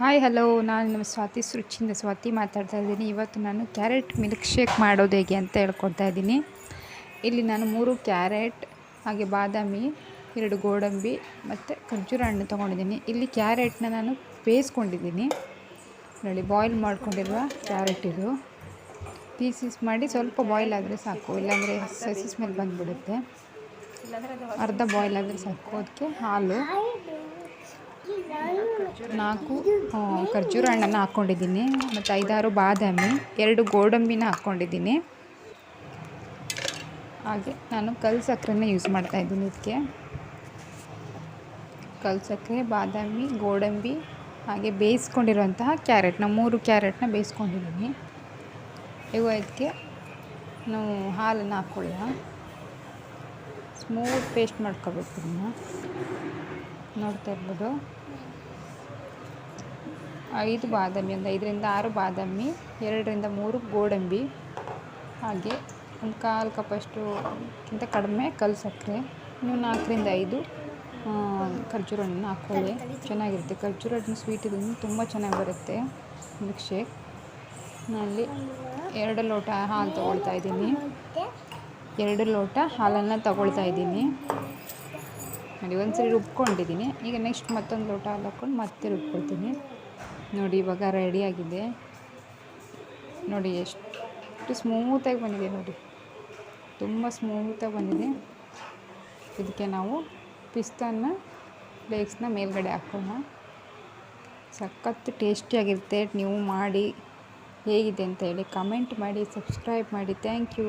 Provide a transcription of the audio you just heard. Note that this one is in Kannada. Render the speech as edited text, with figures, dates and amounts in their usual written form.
ಹಾಯ್ ಹಲೋ, ನಾನು ನಿಮ್ಮ ರುಚಿಯಿಂದ ಸ್ವಾತಿ ಮಾತಾಡ್ತಾ ಇದ್ದೀನಿ. ಇವತ್ತು ನಾನು ಕ್ಯಾರೆಟ್ ಮಿಲ್ಕ್ ಶೇಕ್ ಮಾಡೋದು ಹೇಗೆ ಅಂತ ಹೇಳ್ಕೊಡ್ತಾ ಇದ್ದೀನಿ. ಇಲ್ಲಿ ನಾನು 3 ಕ್ಯಾರೆಟ್, ಹಾಗೆ ಬಾದಾಮಿ, 2 ಗೋಡಂಬಿ ಮತ್ತು ಖರ್ಜೂರ ಹಣ್ಣು ತೊಗೊಂಡಿದ್ದೀನಿ. ಇಲ್ಲಿ ಕ್ಯಾರೆಟ್ನ ನಾನು ಬೇಯಿಸ್ಕೊಂಡಿದ್ದೀನಿ. ನೋಡಿ, ಬಾಯ್ಲ್ ಮಾಡ್ಕೊಂಡಿರುವ ಕ್ಯಾರೆಟ್ ಇದು. ಪೀಸಸ್ ಮಾಡಿ ಸ್ವಲ್ಪ ಬಾಯ್ಲ್ ಆದರೆ ಸಾಕು, ಇಲ್ಲಾಂದರೆ ಸಸಿ ಸ್ಮೆಲ್ ಬಂದುಬಿಡುತ್ತೆ. ಅರ್ಧ ಬಾಯ್ಲ್ ಆದರೆ ಸಾಕು. ಅದಕ್ಕೆ ಹಾಲು, 4 ಖರ್ಜೂರ ಹಣ್ಣನ್ನು ಹಾಕ್ಕೊಂಡಿದ್ದೀನಿ, ಮತ್ತು 5-6 ಬಾದಾಮಿ, 2 ಗೋಡಂಬಿನ ಹಾಕ್ಕೊಂಡಿದ್ದೀನಿ. ಹಾಗೆ ನಾನು ಕಲ್ಲು ಸಕ್ಕರೆನ ಯೂಸ್ ಮಾಡ್ತಾಯಿದ್ದೀನಿ. ಇದಕ್ಕೆ ಕಲ್ಲು ಸಕ್ಕರೆ, ಬಾದಾಮಿ, ಗೋಡಂಬಿ, ಹಾಗೆ ಬೇಯಿಸ್ಕೊಂಡಿರುವಂತಹ ಕ್ಯಾರೆಟ್ನ 3 ಕ್ಯಾರೆಟ್ನ ಬೇಯಿಸ್ಕೊಂಡಿದ್ದೀನಿ. ಇವಾಗ ಇದಕ್ಕೆ ನಾವು ಹಾಲನ್ನು ಹಾಕ್ಕೊಳ್ಳೋಣ. ಸ್ಮೂತ್ ಪೇಸ್ಟ್ ಮಾಡ್ಕೋಬೇಕು. ಇದನ್ನು ನೋಡ್ತಾ ಇರ್ಬೋದು. 5 ಬಾದಾಮಿ, ಒಂದು 5-6 ಬಾದಾಮಿ, 2-3 ಗೋಡಂಬಿ, ಹಾಗೆ ಒಂದು 1/4 ಕಪ್ಪಷ್ಟುಕ್ಕಿಂತ ಕಡಿಮೆ ಕಲ್ಲು ಸಕ್ಕರೆ, ನೀವು 4-5 ಖರ್ಜೂರ ಹಣ್ಣನ್ನು ಹಾಕ್ಕೊಳ್ಳಿ. ಚೆನ್ನಾಗಿರುತ್ತೆ. ಖರ್ಜೂರ ಹಣ್ಣು ಸ್ವೀಟ್ ಇದನ್ನು ತುಂಬ ಚೆನ್ನಾಗಿ ಬರುತ್ತೆ ಮಿಲ್ಕ್ ಶೇಕ್. ನಾನಲ್ಲಿ 2 ಲೋಟ ಹಾಲು ತೊಗೊಳ್ತಾ ಇದ್ದೀನಿ. 2 ಲೋಟ ಹಾಲನ್ನು ತೊಗೊಳ್ತಾ ಇದ್ದೀನಿ. ನೋಡಿ, ಒಂದ್ಸರಿ ರುಬ್ಕೊಂಡಿದ್ದೀನಿ. ಈಗ ನೆಕ್ಸ್ಟ್ ಮತ್ತೊಂದು ಲೋಟ ಹಾಲು ಹಾಕ್ಕೊಂಡು ಮತ್ತೆ ರುಬ್ಕೊಳ್ತೀನಿ. ನೋಡಿ, ಇವಾಗ ರೆಡಿಯಾಗಿದೆ. ನೋಡಿ ಎಷ್ಟು ಸ್ಮೂತಾಗಿ ಬಂದಿದೆ. ನೋಡಿ, ತುಂಬ ಸ್ಮೂತಾಗಿ ಬಂದಿದೆ. ಇದಕ್ಕೆ ನಾವು ಪಿಸ್ತಾನ ಫ್ಲೇಕ್ಸ್ನ ಮೇಲ್ಗಡೆ ಹಾಕೋಣ. ಸಖತ್ತು ಟೇಸ್ಟಿಯಾಗಿರುತ್ತೆ. ನೀವು ಮಾಡಿ ಹೇಗಿದೆ ಅಂತ ಹೇಳಿ ಕಮೆಂಟ್ ಮಾಡಿ, ಸಬ್ಸ್ಕ್ರೈಬ್ ಮಾಡಿ. Thank you.